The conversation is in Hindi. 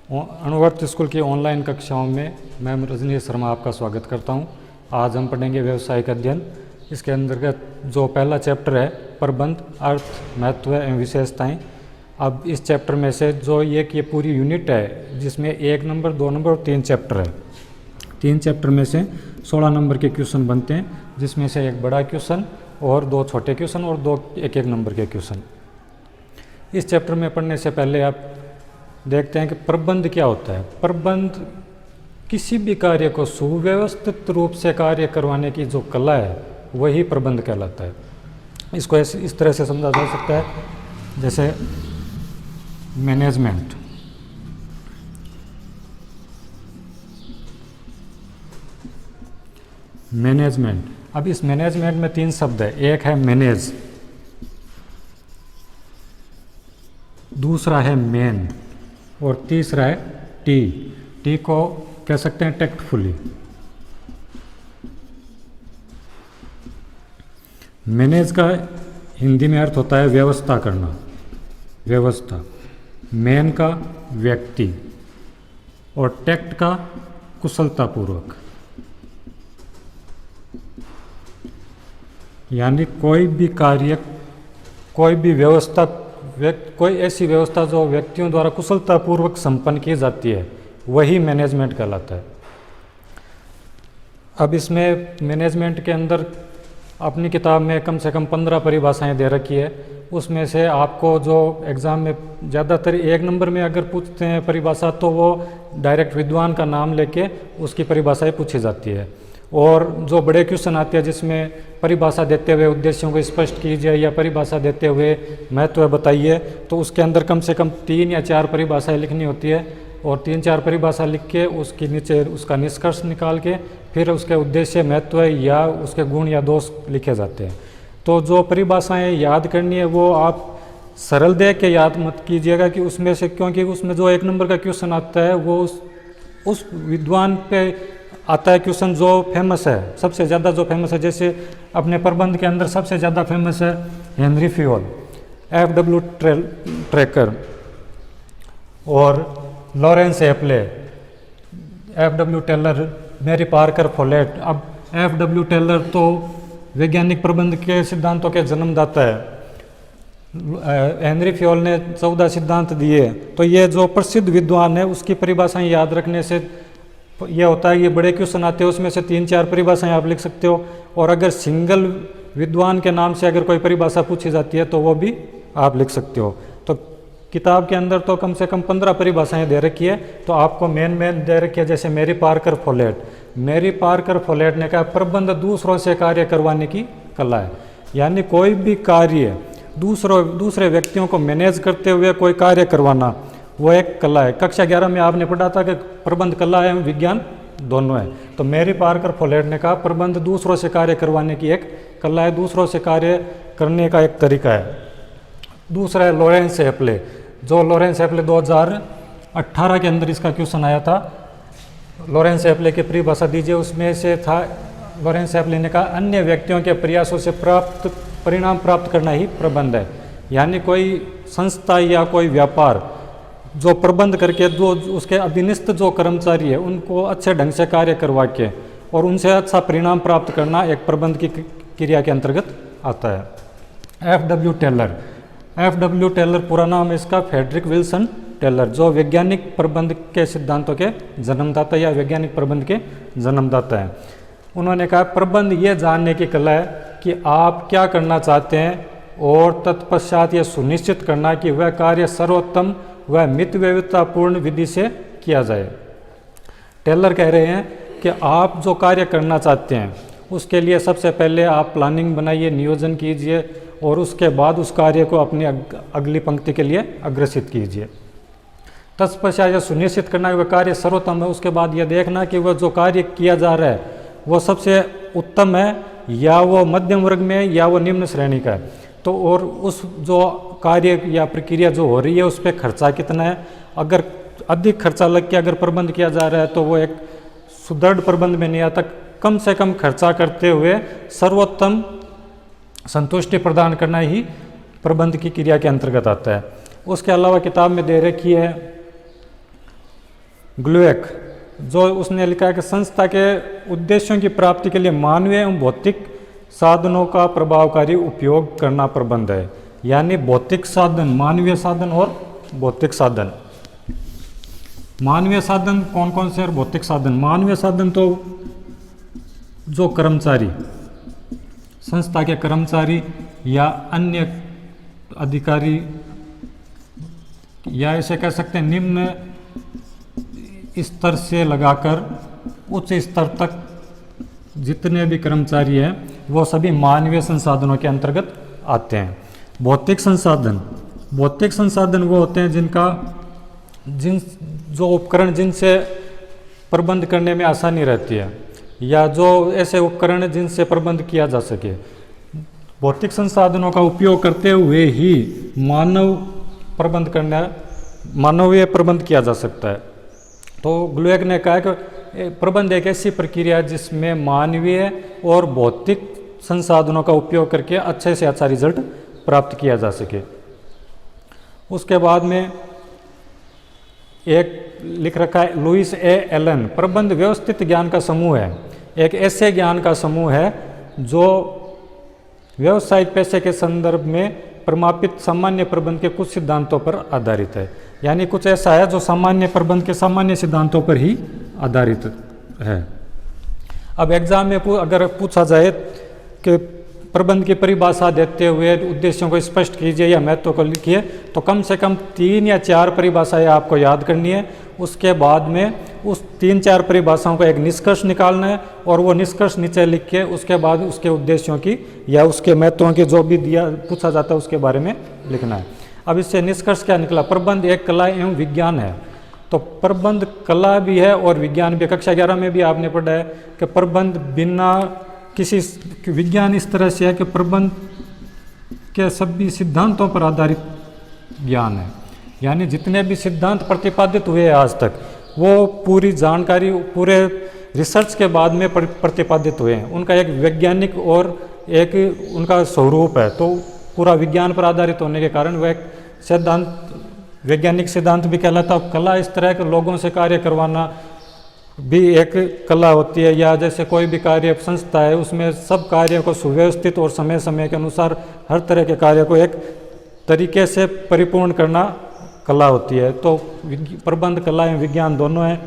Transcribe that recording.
अणुवर्त स्कूल की ऑनलाइन कक्षाओं में मैं रजनीश शर्मा आपका स्वागत करता हूं। आज हम पढ़ेंगे व्यावसायिक अध्ययन। इसके अंतर्गत जो पहला चैप्टर है प्रबंध, अर्थ, महत्व एवं विशेषताएं। अब इस चैप्टर में से जो ये पूरी यूनिट है जिसमें 1 नंबर, 2 नंबर और 3 चैप्टर है। 3 चैप्टर में से 16 नंबर के क्वेश्चन बनते हैं, जिसमें से एक बड़ा क्वेश्चन और 2 छोटे क्वेश्चन और 2 1-1 नंबर के क्वेश्चन। इस चैप्टर में पढ़ने से पहले आप देखते हैं कि प्रबंध क्या होता है। प्रबंध किसी भी कार्य को सुव्यवस्थित रूप से कार्य करवाने की जो कला है वही प्रबंध कहलाता है। इसको इस तरह से समझा जा सकता है जैसे मैनेजमेंट। मैनेजमेंट, अब इस मैनेजमेंट में 3 शब्द है। एक है मैनेज, दूसरा है मैन और तीसरा है टी। टी को कह सकते हैं टैक्टफुली। मैनेज का हिंदी में अर्थ होता है व्यवस्था करना, व्यवस्था। मैन का व्यक्ति और टैक्ट का कुशलतापूर्वक। यानी कोई भी कार्य, कोई भी व्यवस्था, कोई ऐसी व्यवस्था जो व्यक्तियों द्वारा कुशलतापूर्वक संपन्न की जाती है वही मैनेजमेंट कहलाता है। अब इसमें मैनेजमेंट के अंदर अपनी किताब में कम से कम 15 परिभाषाएं दे रखी है। उसमें से आपको जो एग्ज़ाम में ज़्यादातर 1 नंबर में अगर पूछते हैं परिभाषा तो वो डायरेक्ट विद्वान का नाम लेके उसकी परिभाषाएं पूछी जाती है। और जो बड़े क्वेश्चन आते हैं जिसमें परिभाषा देते हुए उद्देश्यों को स्पष्ट कीजिए या परिभाषा देते हुए महत्व बताइए, तो उसके अंदर कम से कम 3 या 4 परिभाषाएं लिखनी होती है और 3-4 परिभाषा लिख के उसके नीचे उसका निष्कर्ष निकाल के फिर उसके उद्देश्य, महत्व या उसके गुण या दोष लिखे जाते हैं। तो जो परिभाषाएं याद करनी है वो आप सरल दे के याद मत कीजिएगा कि उसमें से, क्योंकि उसमें जो 1 नंबर का क्वेश्चन आता है वो उस विद्वान पे आता है क्वेश्चन जो फेमस है, सबसे ज़्यादा जो फेमस है। जैसे अपने प्रबंध के अंदर सबसे ज़्यादा फेमस है हेनरी फ्यूल, FW ट्रैकर और Lawrence Appley, FW Taylor, Mary Parker Follett. अब FW टेलर तो वैज्ञानिक प्रबंध के सिद्धांतों के जन्मदाता है। हेनरी फ्यूल ने 14 सिद्धांत दिए। तो ये जो प्रसिद्ध विद्वान है उसकी परिभाषाएं याद रखने से ये होता है, ये बड़े क्वेश्चन आते हैं उसमें से 3-4 परिभाषाएं आप लिख सकते हो। और अगर सिंगल विद्वान के नाम से अगर कोई परिभाषा पूछी जाती है तो वो भी आप लिख सकते हो। तो किताब के अंदर तो कम से कम 15 परिभाषाएं दे रखी है। तो आपको मेन दे रखी है, जैसे Mary Parker Follett. Mary Parker Follett ने कहा प्रबंध दूसरों से कार्य करवाने की कला है। यानी कोई भी कार्य दूसरे व्यक्तियों को मैनेज करते हुए कोई कार्य करवाना वो एक कला है। कक्षा 11 में आपने पढ़ा था कि प्रबंध कला एवं विज्ञान दोनों है। तो मैरी पार्कर फोलेट ने कहा प्रबंध दूसरों से कार्य करवाने की एक कला है, दूसरों से कार्य करने का एक तरीका है। दूसरा है लॉरेंस एप्ले। जो लॉरेंस एप्ले 2018 के अंदर इसका क्वेश्चन आया था। लॉरेंस एप्ले की परिभाषा दीजिए। उसमें से था, लॉरेंस एप्ले ने कहा अन्य व्यक्तियों के प्रयासों से परिणाम प्राप्त करना ही प्रबंध है। यानी कोई संस्था या कोई व्यापार जो प्रबंध करके जो उसके अधीनस्थ जो कर्मचारी है उनको अच्छे ढंग से कार्य करवा के और उनसे अच्छा परिणाम प्राप्त करना एक प्रबंध की क्रिया के अंतर्गत आता है। FW Taylor. FW टेलर पूरा नाम है इसका फ्रेडरिक विल्सन टेलर, जो वैज्ञानिक प्रबंध के सिद्धांतों के जन्मदाता या वैज्ञानिक प्रबंध के जन्मदाता है। उन्होंने कहा प्रबंध ये जानने की कला है कि आप क्या करना चाहते हैं और तत्पश्चात ये सुनिश्चित करना कि वह कार्य सर्वोत्तम वह मितव्ययितापूर्ण विधि से किया जाए। टेलर कह रहे हैं कि आप जो कार्य करना चाहते हैं उसके लिए सबसे पहले आप प्लानिंग बनाइए, नियोजन कीजिए और उसके बाद उस कार्य को अपनी अगली पंक्ति के लिए अग्रसित कीजिए। तत्पश्चात यह सुनिश्चित करना कि वह कार्य सर्वोत्तम है। उसके बाद यह देखना कि वह जो कार्य किया जा रहा है वो सबसे उत्तम है या वो मध्यम वर्ग में या वो निम्न श्रेणी का है। तो और उस जो कार्य या प्रक्रिया जो हो रही है उस पर खर्चा कितना है। अगर अधिक खर्चा लग के अगर प्रबंध किया जा रहा है तो वो एक सुदृढ़ प्रबंध में नहीं आता। कम से कम खर्चा करते हुए सर्वोत्तम संतुष्टि प्रदान करना ही प्रबंध की क्रिया के अंतर्गत आता है। उसके अलावा किताब में दे रखी है ग्लूएक, जो उसने लिखा है कि संस्था के उद्देश्यों की प्राप्ति के लिए मानवीय एवं भौतिक साधनों का प्रभावकारी उपयोग करना प्रबंध है। यानी भौतिक साधन, मानवीय साधन और भौतिक साधन। मानवीय साधन कौन कौन से और भौतिक साधन? मानवीय साधन तो जो कर्मचारी, संस्था के कर्मचारी या अन्य अधिकारी, या ऐसे कह सकते हैं निम्न स्तर से लगाकर उच्च स्तर तक जितने भी कर्मचारी हैं वो सभी मानवीय संसाधनों के अंतर्गत आते हैं। भौतिक संसाधन, भौतिक संसाधन वो होते हैं जिन जो उपकरण जिनसे प्रबंध करने में आसानी रहती है, या जो ऐसे उपकरण जिनसे प्रबंध किया जा सके। भौतिक संसाधनों का उपयोग करते हुए ही मानवीय प्रबंध किया जा सकता है। तो ग्लूएक ने कहा कि प्रबंध एक ऐसी प्रक्रिया है जिसमें मानवीय और भौतिक संसाधनों का उपयोग करके अच्छे से अच्छा रिजल्ट प्राप्त किया जा सके। उसके बाद में एक लिख रखा है लुइस ए एलन, प्रबंध व्यवस्थित ज्ञान का समूह है। एक ऐसे ज्ञान का समूह है जो व्यावसायिक पेशे के संदर्भ में प्रमापित सामान्य प्रबंध के कुछ सिद्धांतों पर आधारित है। यानी कुछ ऐसा है जो सामान्य प्रबंध के सामान्य सिद्धांतों पर ही आधारित है। अब एग्जाम में अगर पूछा जाए कि प्रबंध की परिभाषा देते हुए उद्देश्यों को स्पष्ट कीजिए या महत्व को लिखिए, तो कम से कम 3 या 4 परिभाषाएं आपको याद करनी है। उसके बाद में उस 3-4 परिभाषाओं का एक निष्कर्ष निकालना है और वो निष्कर्ष नीचे लिख के उसके बाद उसके उद्देश्यों की या उसके महत्वों की जो भी पूछा जाता है उसके बारे में लिखना है। अब इससे निष्कर्ष क्या निकला? प्रबंध एक कला एवं विज्ञान है। तो प्रबंध कला भी है और विज्ञान भी। कक्षा 11 में भी आपने पढ़ा है कि प्रबंध बिना किसी विज्ञान इस तरह से है कि प्रबंध के सभी सिद्धांतों पर आधारित ज्ञान है। यानी जितने भी सिद्धांत प्रतिपादित हुए हैं आज तक, वो पूरी जानकारी पूरे रिसर्च के बाद में प्रतिपादित हुए हैं। उनका एक वैज्ञानिक और एक उनका स्वरूप है। तो पूरा विज्ञान पर आधारित होने के कारण वह एक सिद्धांत, वैज्ञानिक सिद्धांत भी कहलाता है। कला इस तरह के लोगों से कार्य करवाना भी एक कला होती है। या जैसे कोई भी कार्य संस्था है, उसमें सब कार्यों को सुव्यवस्थित और समय समय के अनुसार हर तरह के कार्य को एक तरीके से परिपूर्ण करना कला होती है। तो प्रबंध कला एवं विज्ञान दोनों हैं।